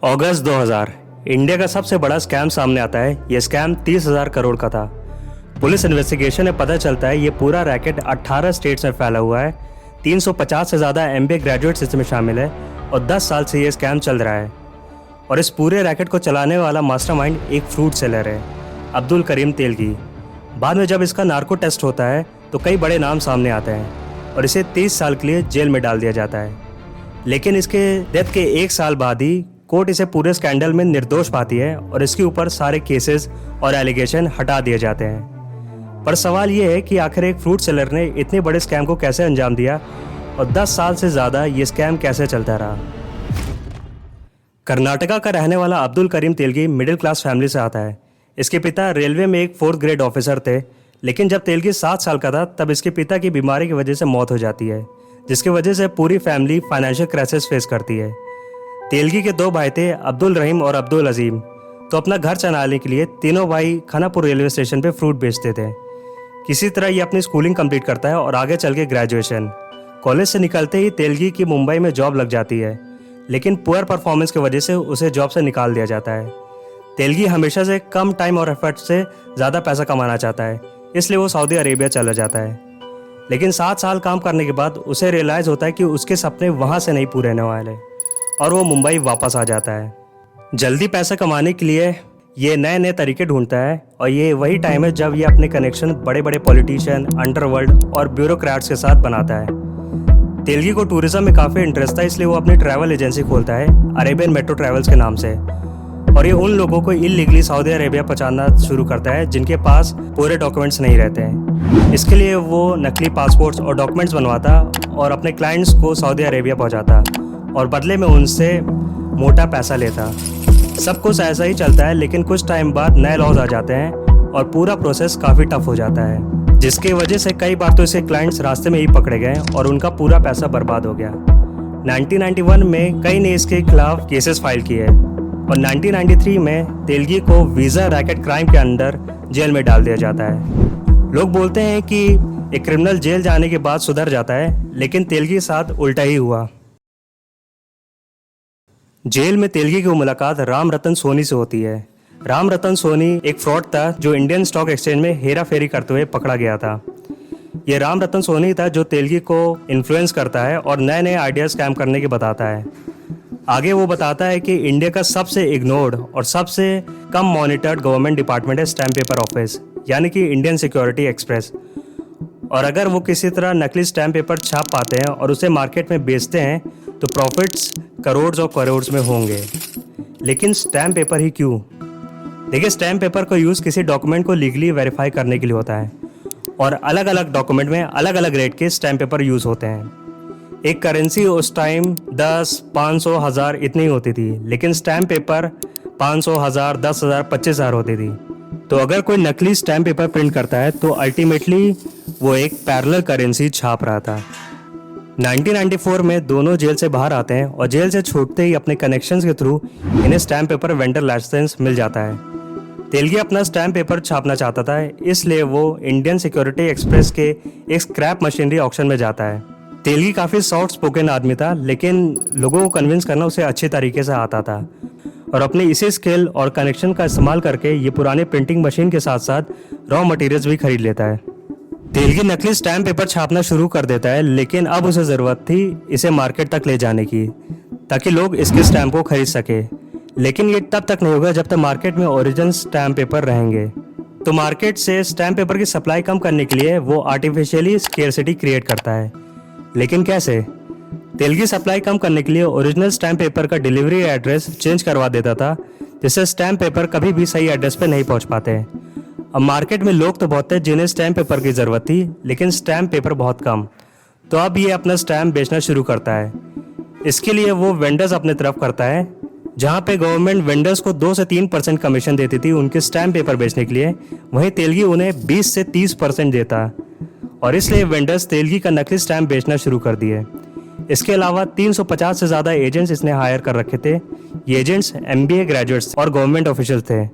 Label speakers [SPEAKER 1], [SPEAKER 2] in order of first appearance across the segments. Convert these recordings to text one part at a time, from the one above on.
[SPEAKER 1] अगस्त 2000 India का सबसे बड़ा स्कैम सामने आता है। यह स्कैम 30,000 करोड़ का था। पुलिस इन्वेस्टिगेशन में पता चलता है ये पूरा रैकेट 18 स्टेट्स में फैला हुआ है। 350 से ज़्यादा MBA ग्रेजुएट्स इसमें शामिल है और 10 साल से ये स्कैम चल रहा है। और इस पूरे रैकेट को चलाने वाला मास्टरमाइंड एक फ्रूट सेलर है, अब्दुल करीम तेलगी। बाद में जब इसका नार्को टेस्ट होता है तो कई बड़े नाम सामने आते हैं और इसे 30 साल के लिए जेल में डाल दिया जाता है। लेकिन इसके डेथ के 1 साल बाद ही कोर्ट इसे पूरे स्कैंडल में निर्दोष पाती है और इसके ऊपर सारे केसेस और एलिगेशन हटा दिए जाते हैं। पर सवाल ये है कि आखिर एक फ्रूट सेलर ने इतने बड़े स्कैम को कैसे अंजाम दिया और 10 साल से ज़्यादा ये स्कैम कैसे चलता रहा। कर्नाटका का रहने वाला Abdul Karim Telgi middle class family से आता है। इसके पिता रेलवे में एक 4th ग्रेड ऑफिसर थे, लेकिन जब तेलगी 7 साल का था तब इसके पिता की बीमारी की वजह से मौत हो जाती है, जिसकी वजह से पूरी फैमिली फाइनेंशियल क्राइसिस फेस करती है। तेलगी के 2 भाई थे, अब्दुल रहीम और अब्दुल अजीम। तो अपना घर चलाने के लिए तीनों भाई खानापुर रेलवे स्टेशन पे फ्रूट बेचते थे। किसी तरह ये अपनी स्कूलिंग कंप्लीट करता है और आगे चल के ग्रेजुएशन। कॉलेज से निकलते ही तेलगी की मुंबई में जॉब लग जाती है, लेकिन पुअर परफॉर्मेंस की वजह से उसे जॉब से निकाल दिया जाता है। तेलगी हमेशा से कम टाइम और एफर्ट से ज़्यादा पैसा कमाना चाहता है, इसलिए वो सऊदी अरेबिया चला जाता है। लेकिन 7 साल काम करने के बाद उसे रियलाइज़ होता है कि उसके सपने वहाँ से नहीं पूरे होने वाले और वो मुंबई वापस आ जाता है। जल्दी पैसा कमाने के लिए ये नए नए तरीके ढूंढता है और ये वही टाइम है जब ये अपने कनेक्शन बड़े बड़े पॉलिटिशियन, अंडरवर्ल्ड और ब्यूरोक्रेट्स के साथ बनाता है। तेलगी को टूरिज्म में काफ़ी इंटरेस्ट था, इसलिए वो अपनी ट्रैवल एजेंसी खोलता है अरेबियन मेट्रो ट्रैवल्स के नाम से। और ये उन लोगों को इलीगली सऊदी अरेबिया पहुंचाना शुरू करता है जिनके पास पूरे डॉक्यूमेंट्स नहीं रहते हैं। इसके लिए वो नकली पासपोर्ट्स और डॉक्यूमेंट्स बनवाता और अपने क्लाइंट्स को सऊदी अरेबिया पहुंचाता और बदले में उनसे मोटा पैसा लेता। सब कुछ ऐसा ही चलता है, लेकिन कुछ टाइम बाद नए लॉज आ जाते हैं और पूरा प्रोसेस काफ़ी टफ हो जाता है, जिसकी वजह से कई बार तो इसके क्लाइंट्स रास्ते में ही पकड़े गए और उनका पूरा पैसा बर्बाद हो गया। 1991 में कई ने इसके खिलाफ केसेस फाइल किए और 1993 में तेलगी को वीज़ा रैकेट क्राइम के अंडर जेल में डाल दिया जाता है। लोग बोलते हैं कि एक क्रिमिनल जेल जाने के बाद सुधर जाता है, लेकिन तेलगी के साथ उल्टा ही हुआ। जेल में तेलगी की मुलाकात राम रतन सोनी से होती है। राम रतन सोनी एक फ्रॉड था जो इंडियन स्टॉक एक्सचेंज में हेरा फेरी करते हुए पकड़ा गया था। ये राम रतन सोनी था जो तेलगी को इन्फ्लुएंस करता है और नए नए आइडियाज़ स्कैम करने के बताता है। आगे वो बताता है कि इंडिया का सबसे इग्नोर्ड और सबसे कम मॉनिटर्ड गवर्नमेंट डिपार्टमेंट है स्टैम्प पेपर ऑफिस, यानी कि इंडियन सिक्योरिटी एक्सप्रेस। और अगर वो किसी तरह नकली स्टैम्प पेपर छाप पाते हैं और उसे मार्केट में बेचते हैं तो प्रॉफिट्स करोड़ और करोड़ में होंगे। लेकिन स्टैम्प पेपर ही क्यों? देखिए, स्टैम्प पेपर का यूज़ किसी डॉक्यूमेंट को लीगली वेरीफाई करने के लिए होता है और अलग अलग डॉक्यूमेंट में अलग अलग रेट के स्टैम्प पेपर यूज़ होते हैं। एक करेंसी उस टाइम 10, 500, 1000 इतनी होती थी, लेकिन स्टैम्प पेपर 500, 1000, 10,000, 25,000 होती थी। तो अगर कोई नकली स्टैम्प पेपर प्रिंट करता है तो अल्टीमेटली वो एक पैरेलल करेंसी छाप रहा था। 1994 में दोनों जेल से बाहर आते हैं और जेल से छूटते ही अपने कनेक्शंस के थ्रू इन्हें स्टैम्प पेपर वेंडर लाइसेंस मिल जाता है। तेलगी अपना स्टैम्प पेपर छापना चाहता था, इसलिए वो इंडियन सिक्योरिटी एक्सप्रेस के एक स्क्रैप मशीनरी ऑक्शन में जाता है। तेलगी काफ़ी सॉफ्ट स्पोकन आदमी था, लेकिन लोगों को कन्विंस करना उसे अच्छे तरीके से आता था और अपने इसी स्किल और कनेक्शन का इस्तेमाल करके ये पुरानी प्रिंटिंग मशीन के साथ साथ रॉ मटेरियल्स भी खरीद लेता है। तेलगी नकली स्टैम्प पेपर छापना शुरू कर देता है, लेकिन अब उसे ज़रूरत थी इसे मार्केट तक ले जाने की ताकि लोग इसके स्टैम्प को खरीद सके। लेकिन ये तब तक नहीं होगा जब तक मार्केट में ओरिजिनल स्टैम्प पेपर रहेंगे। तो मार्केट से स्टैम्प पेपर की सप्लाई कम करने के लिए वो आर्टिफिशियली स्केर्सिटी क्रिएट करता है। लेकिन कैसे? तेलगी सप्लाई कम करने के लिए ओरिजिनल स्टैम्प पेपर का डिलीवरी एड्रेस चेंज करवा देता था, जिससे स्टैम्प पेपर कभी भी सही एड्रेस पर नहीं पहुंच पाते। अब मार्केट में लोग तो बहुत थे जिन्हें स्टैम्प पेपर की ज़रूरत थी, लेकिन स्टैम्प पेपर बहुत कम। तो अब ये अपना स्टैम्प बेचना शुरू करता है। इसके लिए वो वेंडर्स अपने तरफ करता है, जहाँ पे गवर्नमेंट वेंडर्स को 2 से 3% कमीशन देती थी उनके स्टैम्प पेपर बेचने के लिए, वहीं तेलगी उन्हें 20 से 30% देता और इसलिए वेंडर्स तेलगी का नकली स्टैम्प बेचना शुरू कर दिए। इसके अलावा 350 से ज़्यादा एजेंट्स इसने हायर कर रखे थे। ये एजेंट्स MBA ग्रेजुएट्स और गवर्नमेंट ऑफिशियल थे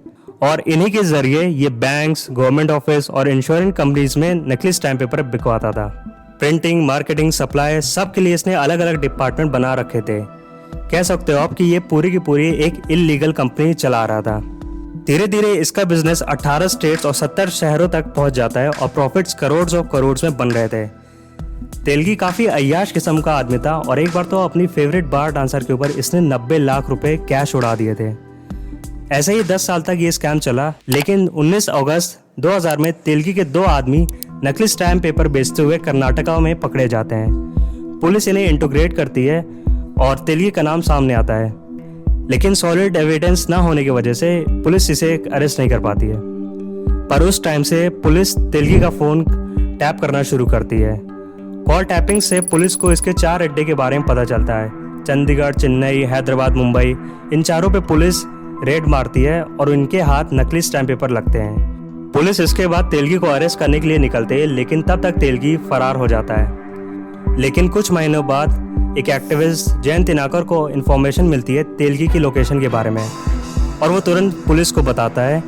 [SPEAKER 1] और इन्हीं के जरिए ये बैंक्स, गवर्नमेंट ऑफिस और इंश्योरेंस कंपनीज में नकली स्टैम्प पेपर बिकवाता था। प्रिंटिंग, मार्केटिंग, सप्लाई सब के लिए इसने अलग अलग डिपार्टमेंट बना रखे थे। कह सकते हो आप कि ये पूरी की पूरी एक इलीगल कंपनी चला रहा था। धीरे धीरे इसका बिजनेस 18 स्टेट्स और 70 शहरों तक पहुंच जाता है और प्रॉफिट्स करोड़ ऑफ करोड़ में बन रहे थे। तेलगी काफ़ी अय्याश किस्म का आदमी था और एक बार तो अपनी फेवरेट बार डांसर के ऊपर इसने 90 लाख रुपए कैश उड़ा दिए थे। ऐसे ही 10 साल तक ये स्कैम चला, लेकिन 19 अगस्त 2000 में तेलगी के 2 आदमी नकली स्टैम्प पेपर बेचते हुए कर्नाटका में पकड़े जाते हैं। पुलिस इन्हें इंटीग्रेट करती है और तेलगी का नाम सामने आता है, लेकिन सॉलिड एविडेंस ना होने की वजह से पुलिस इसे अरेस्ट नहीं कर पाती है। पर उस टाइम से पुलिस तेलगी का फ़ोन टैप करना शुरू करती है। कॉल टैपिंग से पुलिस को इसके 4 अड्डे के बारे में पता चलता है। चंडीगढ़, चेन्नई, हैदराबाद, मुंबई, इन चारों पे पुलिस रेड मारती है और उनके हाथ नकली स्टैम्प पेपर लगते हैं। पुलिस इसके बाद तेलगी को अरेस्ट करने के लिए निकलते हैं, लेकिन तब तक तेलगी फरार हो जाता है। लेकिन कुछ महीनों बाद एक एक्टिविस्ट जयंत तिनाकर को इन्फॉर्मेशन मिलती है तेलगी की लोकेशन के बारे में और वो तुरंत पुलिस को बताता है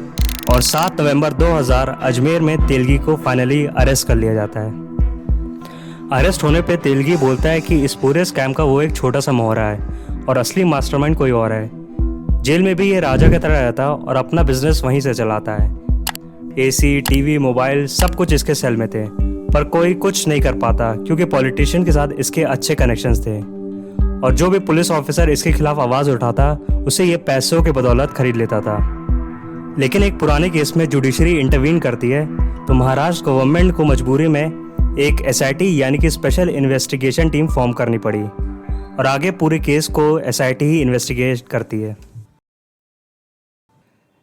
[SPEAKER 1] और 7 नवंबर 2000 अजमेर में तेलगी को फाइनली अरेस्ट कर लिया जाता है। अरेस्ट होने पे तेलगी बोलता है कि इस पूरे स्कैम का वो एक छोटा सा मोहरा है और असली मास्टरमाइंड कोई और है। जेल में भी ये राजा की तरह रहता और अपना बिजनेस वहीं से चलाता है। एसी, टीवी, मोबाइल सब कुछ इसके सेल में थे, पर कोई कुछ नहीं कर पाता क्योंकि पॉलिटिशियन के साथ इसके अच्छे कनेक्शंस थे और जो भी पुलिस ऑफिसर इसके खिलाफ आवाज़ उठाता उसे ये पैसों के बदौलत खरीद लेता था। लेकिन एक पुराने केस में जुडिशरी इंटरवीन करती है तो महाराष्ट्र गवर्नमेंट को मजबूरी में एक SIT यानी कि स्पेशल इन्वेस्टिगेशन टीम फॉर्म करनी पड़ी और आगे पूरे केस को SIT ही इन्वेस्टिगेट करती है।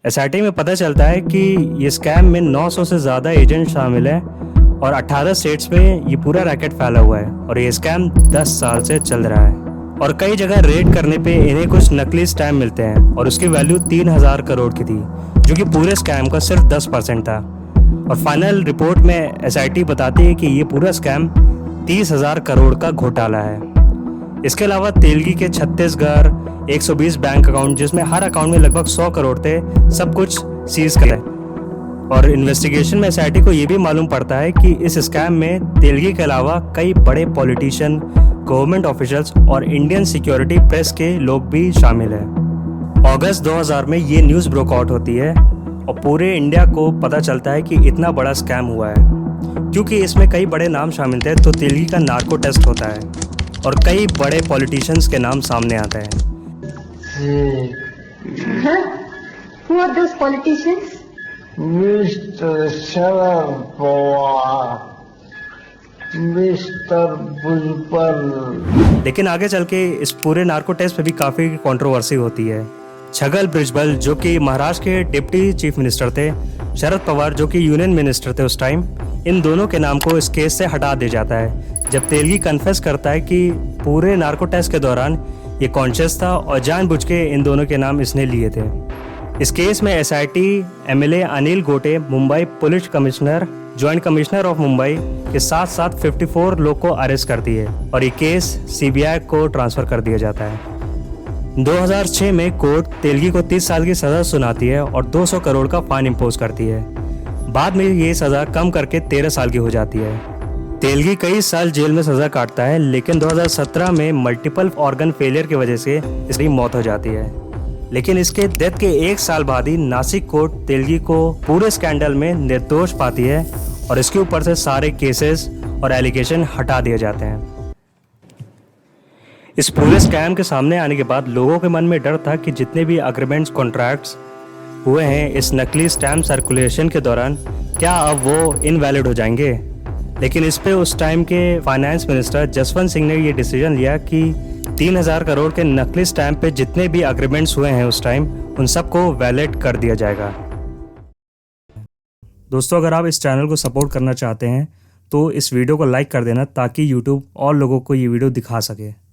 [SPEAKER 1] SIT में पता चलता है कि ये स्कैम में 900 से ज़्यादा एजेंट शामिल है और 18 स्टेट्स में ये पूरा रैकेट फैला हुआ है और ये स्कैम 10 साल से चल रहा है और कई जगह रेड करने पे इन्हें कुछ नकली स्टैम्प मिलते हैं और उसकी वैल्यू 3000 करोड़ की थी, जो कि पूरे स्कैम का सिर्फ 10% था। और फाइनल रिपोर्ट में SIT बताती है कि ये पूरा स्कैम 30,000 करोड़ का घोटाला है। इसके अलावा तेलगी के 36 घर, 120 बैंक अकाउंट, जिसमें हर अकाउंट में लगभग 100 करोड़ थे, सब कुछ सीज करें। और इन्वेस्टिगेशन में SIT को ये भी मालूम पड़ता है कि इस स्कैम में तेलगी के अलावा कई बड़े पॉलिटिशियन, गवर्नमेंट ऑफिशियल्स और इंडियन सिक्योरिटी प्रेस के लोग भी शामिल हैं। अगस्त 2000 में ये न्यूज़ ब्रोकआउट होती है और पूरे इंडिया को पता चलता है कि इतना बड़ा स्कैम हुआ है। क्योंकि इसमें कई बड़े नाम शामिल थे तो तेलगी का नार्को टेस्ट होता है और कई बड़े पॉलिटिशियंस के नाम सामने आते हैं।
[SPEAKER 2] Who are those politicians?
[SPEAKER 3] Mr. Sharad Pawar, Mr. Bhujbal।
[SPEAKER 1] लेकिन आगे चल के इस पूरे नार्को टेस्ट पे भी काफ़ी कंट्रोवर्सी होती है। छगन भुजबल जो कि महाराष्ट्र के डिप्टी चीफ मिनिस्टर थे, शरद पवार जो कि यूनियन मिनिस्टर थे उस टाइम, इन दोनों के नाम को इस केस से हटा दिया जाता है जब तेलगी कन्फेस करता है कि पूरे नार्को टेस्ट के दौरान ये कॉन्शियस था और जानबूझ के इन दोनों के नाम इसने लिए थे। इस केस में SIT MLA Anil Gote, Mumbai police commissioner, joint commissioner of Mumbai के साथ साथ 54 लोग को अरेस्ट करती है और ये केस CBI को ट्रांसफ़र कर दिया जाता है। 2006 में कोर्ट तेलगी को 30 साल की सज़ा सुनाती है और 200 करोड़ का फाइन इम्पोज करती है। बाद में ये सज़ा कम करके 13 साल की हो जाती है। तेलगी कई साल जेल में सज़ा काटता है, लेकिन 2017 में मल्टीपल ऑर्गन फेलियर की वजह से इसकी मौत हो जाती है। लेकिन इसके डेथ के 1 साल बाद ही नासिक कोर्ट तेलगी को पूरे स्कैंडल में निर्दोष पाती है और इसके ऊपर से सारे केसेस और एलिगेशन हटा दिए जाते हैं। इस पूरे स्कैम के सामने आने के बाद लोगों के मन में डर था कि जितने भी अग्रीमेंट्स, कॉन्ट्रैक्ट्स हुए हैं इस नकली स्टैम्प सर्कुलेशन के दौरान, क्या अब वो इनवैलिड हो जाएंगे। लेकिन इस पे उस टाइम के फाइनेंस मिनिस्टर जसवंत सिंह ने ये डिसीजन लिया कि 3000 करोड़ के नकली स्टैम्प पे जितने भी अग्रीमेंट्स हुए हैं उस टाइम, उन सबको वैलिड कर दिया जाएगा। दोस्तों, अगर आप इस चैनल को सपोर्ट करना चाहते हैं तो इस वीडियो को लाइक कर देना ताकि यूट्यूब और लोगों को ये वीडियो दिखा सके।